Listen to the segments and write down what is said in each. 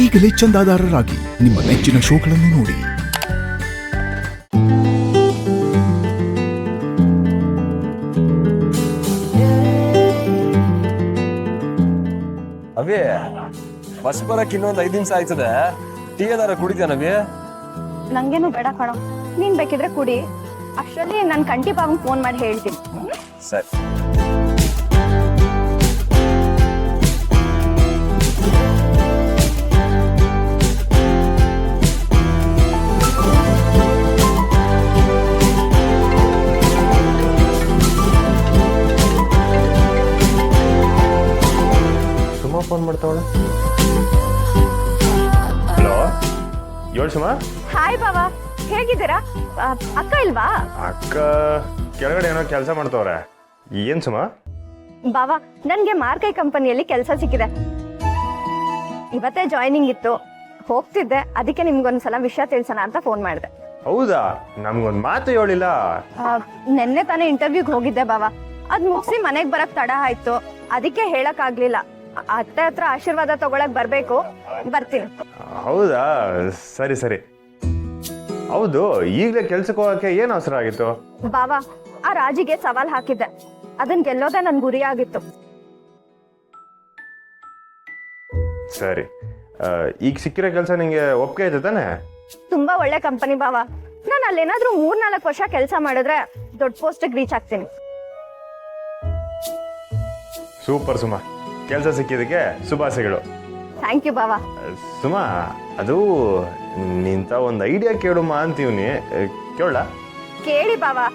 ಈಗಲೇ ಚಂದಾದಾರರಾಗಿ ನಿಮ್ಮ ನೆಚ್ಚಿನ ಶೋಗಳನ್ನು ನೋಡಿ. ಅವಿ ಬಸ್ ಬರಕ್ ಇನ್ನೊಂದು 5 ನಿಮಿಷ ಆಯ್ತದೆ. ಟೀ ಏನಾರ ಕುಡಿದ್ಯಾ ನವಿ? ನಂಗೇನು ಬೇಡ ಕಣೋ, ನೀನ್ ಬೇಕಿದ್ರೆ ಕುಡಿ. ಅಷ್ಟರಲ್ಲಿ ನಾನು ಕಂಟಿ ಬಾಬಂಗ್ ಫೋನ್ ಮಾಡಿ ಹೇಳ್ತೀನಿ. ಸರಿ. ಸುಮಾ ಫೋನ್ ಮಾಡ್ತಾವಳ. ಹಲೋ, ಹೇಳು ಸುಮಾ. ಹಾಯ್ ಬಾವಾ, ಹೇಗಿದ್ದೀರಾ? ಅಕ್ಕ ಇಲ್ವಾ? ಅಕ್ಕ ಕೆಳಗಡೆ ಏನೋ ಕೆಲಸ ಮಾಡ್ತವ್ರೆ. ಏನ್ ಸುಮಾ? ಬಾವಾ, ನನ್ಗೆ ಮಾರ್ಕೈ ಕಂಪನಿಯಲ್ಲಿ ಕೆಲಸ ಸಿಕ್ಕಿದೆ. ಇವತ್ತೇ ಜಾಯ್ನಿಂಗ್ ಇತ್ತು, ಹೋಗ್ತಿದ್ದೆ. ಅದಕ್ಕೆ ನಿಮ್ಗೊಂದ್ಸಲ ವಿಷಯ ತಿಳಿಸೋಣ ಅಂತ ಫೋನ್ ಮಾಡಿದೆ. ಹೌದಾ? ನಮ್ಗೊಂದ್ ಮಾತು ಹೇಳಿಲ್ಲ. ನೆನ್ನೆ ತಾನೇ ಇಂಟರ್ವ್ಯೂಗೆ ಹೋಗಿದ್ದೆ ಬಾವಾ. ಅದ್ ಮುಗಿಸಿ ಮನೆಗ್ ಬರಕ್ ತಡ ಆಯ್ತು, ಅದಕ್ಕೆ ಹೇಳಕ್ ಆಗ್ಲಿಲ್ಲ. ಅತ್ತೆ ಹತ್ರ ಆಶೀರ್ವಾದ ತಗೊಳಕ್ ಬರ್ಬೇಕು, ಬರ್ತೀನಿ. ಹೌದಾ? ಸರಿ ಸರಿ. ಹೌದು, ಈಗಲೇ ಕೆಲ್ಸಕ್ಕೆ ಹೋಗಕ್ಕೆ ಏನ್ ಅವಸರ ಆಗಿತ್ತು? ಬಾವಾ, ಆ ರಾಜಿಗೆ ಸವಾಲ್ ಹಾಕಿದ್ದೆ. ಅದನ್ ಗೆಲ್ಲೋದೇ ನನ್ ಗುರಿ ಆಗಿತ್ತು. ಸರಿ, ಈಗ ಸಿಕ್ಕಿರೋ ಕೆಲಸ ನಿಂಗೆ ಒಪ್ಪಿಗೆ ಆಯ್ತು ತಾನೆ? ತುಂಬಾ ಒಳ್ಳೆ ಕಂಪನಿ ಬಾವಾ. ನಾನು ಅಲ್ಲೇನಾದ್ರೂ 3-4 ವರ್ಷ ಕೆಲಸ ಮಾಡಿದ್ರೆ ದೊಡ್ಡ ಪೋಸ್ಟಿಗೆ ರೀಚ್ ಆಗ್ತೀನಿ. ಸೂಪರ್ ಸುಮಾ, ಕೆಲಸ ಸಿಕ್ಕಿದಕ್ಕೆ ಶುಭಾಶಯಗಳು. ಥ್ಯಾಂಕ್ ಯು ಬಾವಾ. ಸುಮಾ, ಅದು ನಿಂತ ಒಂದು ಐಡಿಯಾ ಕೇಳುಮ ಅಂತೀವ್ನಿ, ಕೇಳ? ಕೇಳಿ ಬಾವಾ,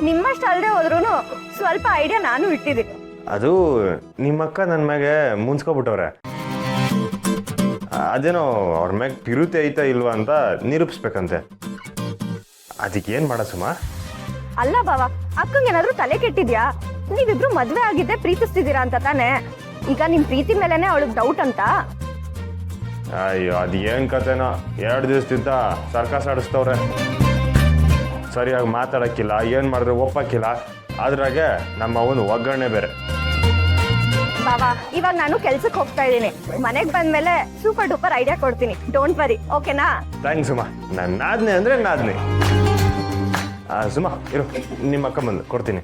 ನಿಮ್ಮಷ್ಟು ಅಲ್ದೆ ಹೋದ್ರೂ ಸ್ವಲ್ಪ ಐಡಿಯಾ ನಾನು ಇಟ್ಟಿದ್ದೀನಿ. ಅದು ನಿಮ್ಮಕ್ಕ ನನ್ನ ಮ್ಯಾಗೆ ಮುನ್ಸ್ಕೊಬಿಟ್ಟವ್ರೆ. ಅದೇನೋ ಅವ್ರ ಮ್ಯಾಗ ಪಿರುತಿ ಐತಾ ಇಲ್ವಾ ಅಂತ ನಿರೂಪಿಸ್ಬೇಕಂತೆ. ಅದಕ್ಕೆ ಏನ್ ಮಾಡ ಸುಮಾ? ಅಲ್ಲ ಬಾವಾ, ಅಕ್ಕಂಗೇನಾದ್ರೂ ತಲೆ ಕೆಟ್ಟಿದ್ಯಾ? ನೀವಿಬ್ರು ಮದ್ವೆ ಆಗಿದ್ದೆ ಪ್ರೀತಿಸ್ತಿದ್ದೀರಾ ಅಂತ ತಾನೆ? ಈಗ ನಿಮ್ ಪ್ರೀತಿ ಮೇಲೆನೆ ಅವಳಿಗೆ ಡೌಟ್ ಅಂತ? ಅಯ್ಯೋ, ಅದ್ ಏನ್ ಕತೆನೋ, 2 ದಿವಸದಿಂದ ಸರ್ಕಸ್ ಆಡಿಸ್ತವ್ರೆ. ಸರಿಯಾಗಿ ಮಾತಾಡಕ್ಕಿಲ್ಲ, ಏನ್ ಮಾಡಿದ್ರೆ ಒಪ್ಪಕ್ಕಿಲ್ಲ. ಅದ್ರಾಗೆ ನಮ್ಮ ಅವನು ಒಗ್ಗರಣೆ ಬೇರೆ. ಬಾವಾ, ಇವಾಗ ನಾನು ಕೆಲ್ಸಕ್ಕೆ ಹೋಗ್ತಾ ಇದ್ದೀನಿ. ಮನೆಗ್ ಬಂದ್ಮೇಲೆ ಸೂಪರ್ ಡೂಪರ್ ಐಡಿಯಾ ಕೊಡ್ತೀನಿ. ಡೋಂಟ್ ವರಿ, ಓಕೆನಾ? ಥ್ಯಾಂಕ್ಸ್ ಸುಮಾ. ನಾನು ನಾದ್ನೆ ಅಂದ್ರೆ ನಾದ್ನೆ. ಸುಮಾ ಇರು, ನಿಮ್ಮ ಅಕ್ಕ ಬಂದು ಕೊಡ್ತೀನಿ.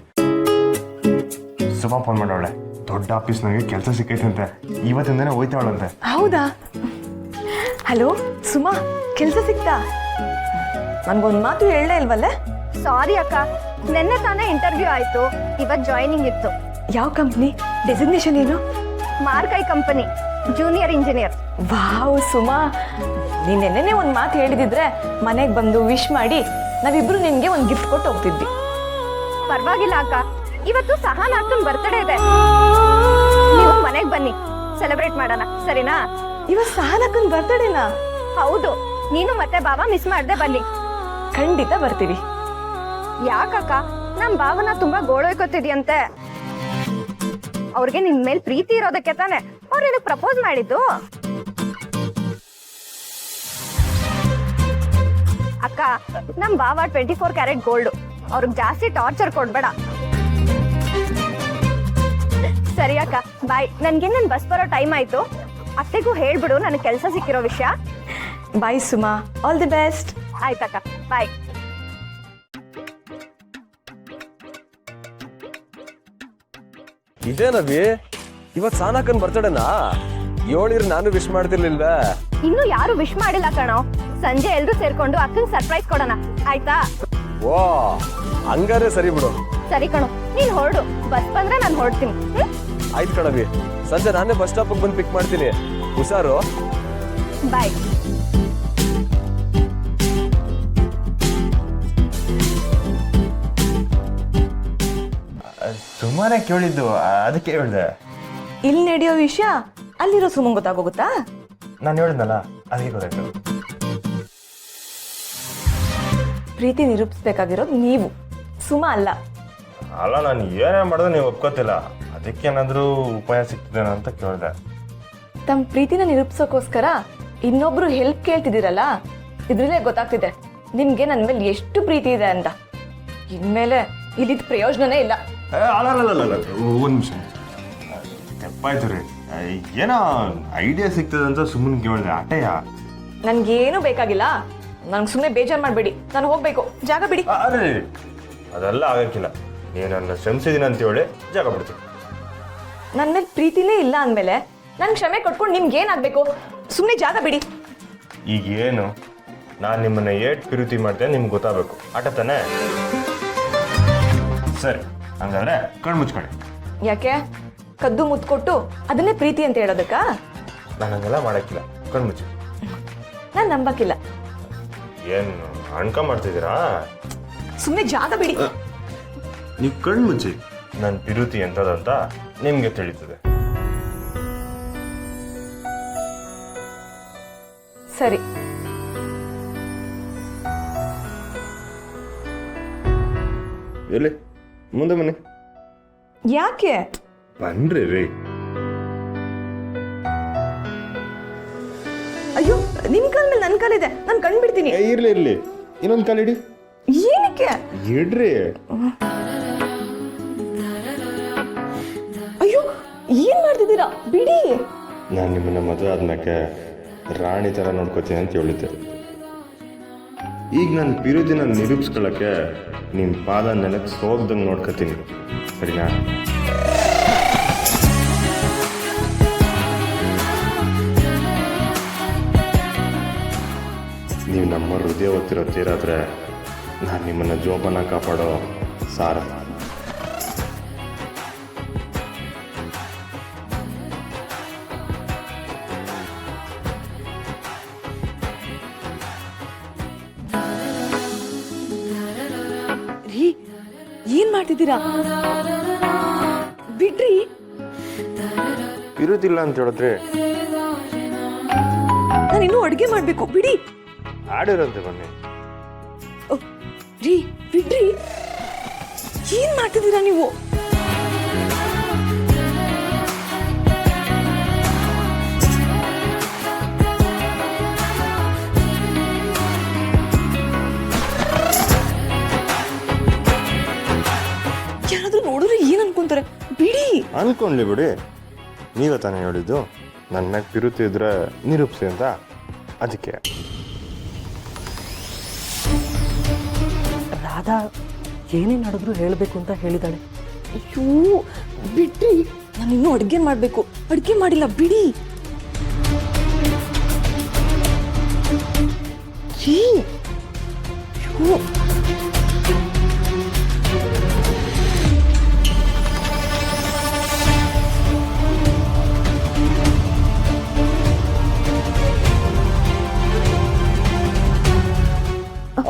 ಸುಮಾ ಫೋನ್ ಮಾಡೋಳೆ. ದೊಡ್ಡ ಆಫೀಸ್ನಾಗೆ ಕೆಲಸ ಸಿಕ್ಕೈತಂತೆ, ಇವತ್ತಿಂದನೇ ಹೋಯ್ತಾವಳಂತೆ. ಹೌದಾ? ಹಲೋ ಸುಮಾ, ಕೆಲಸ ಸಿಕ್ತಾ? ನನ್ಗೊಂದು ಮಾತು ಹೇಳಲೇ ಇಲ್ವಲ್ಲೇ? ಸಾರಿ ಅಕ್ಕ, ನೆನ್ನೆ ತಾನೇ ಇಂಟರ್ವ್ಯೂ ಆಯ್ತು, ಇವತ್ ಜಾಯ್ನಿಂಗ್ ಇತ್ತು. ಯಾವ ಕಂಪ್ನಿ? ಡೆಸಿಗ್ನೇಷನ್ ಏನು? ಮಾರ್ಕೈ company, junior engineer. Wow Suma, ನೀನ್ ನೆನ್ನೆನೆ ಒಂದು ಮಾತು ಹೇಳಿದಿದ್ರೆ ಮನೆಗೆ ಬಂದು ವಿಶ್ ಮಾಡಿ ನಾವಿಬ್ರು ನಿನ್ಗೆ ಒಂದು ಗಿಫ್ಟ್ ಕೊಟ್ಟು ಹೋಗ್ತಿದ್ವಿ. ಪರವಾಗಿಲ್ಲ ಅಕ್ಕ, ಇವತ್ತು ಸಹನಾ ಅಕ್ಕನ್ ಬರ್ತಡೇ ಇದೆ. ನೀವು ಮನೆಗ್ ಬನ್ನಿ, ಸೆಲೆಬ್ರೇಟ್ ಮಾಡೋಣ, ಸರಿನಾ? ಇವತ್ತು ಸಹನಕ್ಕನ್ ಬರ್ತಡೇನಾ? ಹೌದು, ನೀನು ಮತ್ತೆ ಬಾಬಾ ಮಿಸ್ ಮಾಡ್ದೆ ಬನ್ನಿ. ಖಂಡಿತ ಬರ್ತೀವಿ. ಯಾಕಕ್ಕ, ನಮ್ ಭಾವನ ತುಂಬಾ ಗೋಳೊಯ್ಕೊತಿದ್ಯಂತೆ. ಅವ್ರಿಗೆ ನಿನ್ ಮೇಲ್ ಪ್ರೀತಿ ಇರೋದಕ್ಕೆ ತಾನೆ ಅವ್ರು ನಿನಗ್ ಪ್ರಪೋಸ್ ಮಾಡಿದ್ದು. ಅಕ್ಕ, ನಮ್ ಭಾವ 24 ಕ್ಯಾರೆಟ್ ಗೋಲ್ಡ್, ಅವ್ರಿಗೆ ಜಾಸ್ತಿ ಟಾರ್ಚರ್ ಕೊಡ್ಬೇಡ. ಸರಿ ಅಕ್ಕ, ಬಾಯ್. ನನ್ಗೆ ನನ್ ಬಸ್ ಬರೋ ಟೈಮ್ ಆಯ್ತು. ಅತ್ತೆಗೂ ಹೇಳ್ಬಿಡು ನನಗೆ ಕೆಲಸ ಸಿಕ್ಕಿರೋ ವಿಷಯ. ಬಾಯ್ ಸುಮಾ, ಆಲ್ ದಿ ಬೆಸ್ಟ್. ಆಯ್ತಕ್ಕ, ಬಾಯ್. ಇದೇನವಿ, ಇವತ್ ಸಾನಾಕನ್ ಬರ್ತಡೇನಾ? ಹೇಳಿದ್ರೆ ನಾನು ವಿಶ್ ಮಾಡ್ತಿರ್ಲಿಲ್ವೇ? ಇನ್ನು ಯಾರು ವಿಶ್ ಮಾಡಿಲ್ಲ ಕಣೋ. ಸಂಜೆ ಎಲ್ರು ಸೇರ್ಕೊಂಡು ಅಕ್ಕಂಗ್ ಸರ್ಪ್ರೈಸ್ ಕೊಡೋಣ, ಆಯ್ತಾ? ಓ, ಹಂಗಾರೆ ಸರಿ ಬಿಡು. ಸರಿ ಕಣೋ, ನೀನ್ ಹೊರಡು. ಬಸ್ ಬಂದ್ರೆ ನಾನು ಹೊರಡ್ತೀನಿ. ಆಯ್ತು ಕಣವಿ, ಸಂಜೆ ನಾನೇ ಬಸ್ ಸ್ಟಾಪ್ ಬಂದು ಪಿಕ್ ಮಾಡ್ತೀನಿ. ಹುಷಾರು. ಬಾಯ್. ಸುಮಾರೇ ಕೇಳಿದ್ದು, ಅದಕ್ಕೆ ಹೇಳಿದೆ. ಇಲ್ಲಿ ನಡೆಯೋ ವಿಷಯ ಅಲ್ಲಿರೋ ಸುಮಂಗ್ ಗೊತ್ತಾಗೋಗುತ್ತಾ? ನಾನು ಹೇಳಿದ್ನಲ್ಲ, ಅದಕ್ಕೆ ಗೊತ್ತಾಯ್ತು. ಪ್ರೀತಿ ನಿರೂಪಿಸ್ಬೇಕಾಗಿರೋದು ನೀವು, ಸುಮಾ ಅಲ್ಲ. ಅಲ್ಲ, ನಾನು ಏನೇ ಮಾಡಿದ್ರೆ ನೀವು ಒಪ್ಕೋತಿಲ್ಲ, ಅದಕ್ಕೇನಾದ್ರೂ ಉಪಾಯ ಸಿಗ್ತದೇನೋ ಅಂತ ಕೇಳಿದೆ. ತಮ್ಮ ಪ್ರೀತಿನ ನಿರೂಪಿಸೋಕೋಸ್ಕರ ಇನ್ನೊಬ್ರು ಹೆಲ್ಪ್ ಕೇಳ್ತಿದ್ದೀರಲ್ಲ, ಇದ್ರಲ್ಲೇ ಗೊತ್ತಾಗ್ತಿದೆ ನಿಮ್ಗೆ ನನ್ನ ಮೇಲೆ ಎಷ್ಟು ಪ್ರೀತಿ ಇದೆ ಅಂತ. ಇನ್ಮೇಲೆ ಇಲ್ಲಿದ್ದ ಪ್ರಯೋಜನನೇ ಇಲ್ಲ. ಅಲ್ಲ, ಒಂದು ನಿಮಿಷ ತಪ್ಪಾಯ್ತು ರೀ. ಏನೋ ಐಡಿಯಾ ಸಿಗ್ತದೆ ಅಂತ ಸುಮ್ಮನೆ ಕೇಳಿದೆ ಆಟೆಯ. ನನ್ಗೇನು ಬೇಕಾಗಿಲ್ಲ. ನನ್ಗೆ ಸುಮ್ಮನೆ ಬೇಜಾರು ಮಾಡಬೇಡಿ. ನಾನು ಹೋಗ್ಬೇಕು. ಜಾಗ ಬಿಡಿ. ಅರೆ ಅದೆಲ್ಲ ಆಗಕ್ಕಿಲ್ಲ. ನೀನು ನನ್ನ ಶ್ರಮಿಸಿದೀನಿ ಅಂತ ಹೇಳಿ ಜಾಗ ಬಿಡ್ತೀನಿ. ನನ್ನ ಮೇಲೆ ಪ್ರೀತಿನೇ ಇಲ್ಲ ಅಂದಮೇಲೆ ನಾನು ಕ್ಷಮೆ ಕೊಟ್ಕೊಂಡು ನಿಮ್ಗೆ ಏನಾಗಬೇಕು? ಸುಮ್ಮನೆ ಜಾಗ ಬಿಡಿ. ಈಗ ಏನು ನಾನು ನಿಮ್ಮನ್ನ ಏಟ್ ಪ್ರೀತಿ ಮಾಡ್ತೇನೆ ನಿಮ್ಗೆ ಗೊತ್ತಾಗಬೇಕು. ಆಟ ತಾನೆ? ಸರಿ, ಹಂಗಾದ್ರೆ ಕಣ್ಣು ಮುಚ್ಕೊಳ್ಳಿ. ಯಾಕೆ? ಕದ್ದು ಮುತ್ಕೊಟ್ಟು ಅದನ್ನೇ ಪ್ರೀತಿ ಅಂತ ಹೇಳೋದಕ್ಕಾ? ನಾನು ಹಂಗೆಲ್ಲ ಮಾಡಕ್ಕಿಲ್ಲ. ಕಣ್ಣು ಮುಚ್ಚಿ. ನಾನು ನಂಬಕ್ಕಿಲ್ಲ. ಏನು ಅಣ್ಕ ಮಾಡ್ತಿದ್ದೀರಾ? ಸುಮ್ಮನೆ ಜಾಗ ಬಿಡಿ. ನೀವು ಕಣ್ಣು ಮುಚ್ಚಿ. ನನ್ನ ಪಿರುತಿ ಎಂಥದಂತ ನಿಮ್ಗೆ ತಿಳಿತದೆ. ಸರಿ. ಎಲ್ಲಿ ಮುಂದೆ ಬನ್ನಿ. ಯಾಕೆ? ಬನ್ರಿ ರೀ. ಅಯ್ಯೋ, ನಿಮ್ ಕಾಲ ಮೇಲೆ ನನ್ನ ಕಾಲಿದೆ. ನಾನು ಕಂಡ್ಬಿಡ್ತೀನಿ. ಇರ್ಲಿ ಇರ್ಲಿ, ಇನ್ನೊಂದು ಕಾಲು ಇಡಿ. ಏನಕ್ಕೆ? ಇಡ್ರಿ. ಅಯ್ಯೋ, ಏನ್ ಮಾಡ್ತಿದ್ದೀರಾ? ಬಿಡಿ. ನಾನು ನಿಮ್ಮನ್ನ ಮದುವೆ ಆದ್ಮೇಲೆ ರಾಣಿ ಥರ ನೋಡ್ಕೋತೀನಿ ಅಂತ ಹೇಳಿದ್ದೆ. ಈಗ ನನ್ನ ಪಿರುತಿನ ನಿರೂಪಿಸ್ಕೊಳ್ಳೋಕ್ಕೆ ನಿಮ್ಮ ಪಾದ ನೆಲಕ್ಕೆ ಸೋಗ್ದಂಗೆ ನೋಡ್ಕೋತೀನಿ. ಸರಿನಾ? ನೀವು ನಮ್ಮ ಹೃದಯ ಒತ್ತಿರೋ ತೀರಾದ್ರೆ ನಾನು ನಿಮ್ಮನ್ನು ಜೋಪಾನ ಕಾಪಾಡೋ ಸಾರ. ರೀ, ಏನ್ ಮಾಡ್ತಿದ್ದೀರಾ? ಬಿಡ್ರಿ. ಇರುವುದಿಲ್ಲ ಅಂತ ಹೇಳಿದ್ರೆ ನಾನು ಇನ್ನೂ ಅಡುಗೆ ಮಾಡ್ಬೇಕು. ಬಿಡಿ. ಆಡಿರಂತೆ ಬನ್ನಿ. ರೀ, ಬಿಡ್ರಿ. ಏನ್ ಮಾಡ್ತಿದ್ದೀರಾ ನೀವು? ಯಾರಾದ್ರೂ ನೋಡಿದ್ರೆ ಏನ್ ಅನ್ಕೊಂತಾರೆ? ಬಿಡಿ. ಅನ್ಕೊಂಡ್ಲಿ ಬಿಡಿ. ನೀವೇ ತಾನೇ ಹೇಳಿದ್ದು ನನ್ನ ಮ್ಯಾಗ ಪಿರುತಿ ಇದ್ರೆ ನಿರೂಪಿಸಿ ಅಂತ. ಅದಕ್ಕೆ ರಾಧಾ ಏನೇ ನಡೆದ್ರು ಹೇಳಬೇಕು ಅಂತ ಹೇಳಿದಾಳೆ. ಅಯ್ಯೋ, ಬಿಡ್ರಿ. ನಾನು ಇನ್ನೂ ಅಡುಗೆ ಮಾಡಬೇಕು. ಅಡುಗೆ ಮಾಡಿಲ್ಲ. ಬಿಡಿ. ರೀ, ಅಯ್ಯೋ.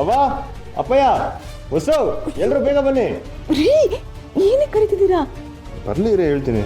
ಅವ್ವ, ಅಪ್ಪಯ್ಯ, ಹೊಸ ಎಲ್ರು ಬೇಗ ಬನ್ನಿ. ರೀ, ಏನಕ್ಕೆ ಕರಿತಿದ್ದೀರಾ? ಬರ್ಲಿ ರೀ, ಹೇಳ್ತೀನಿ.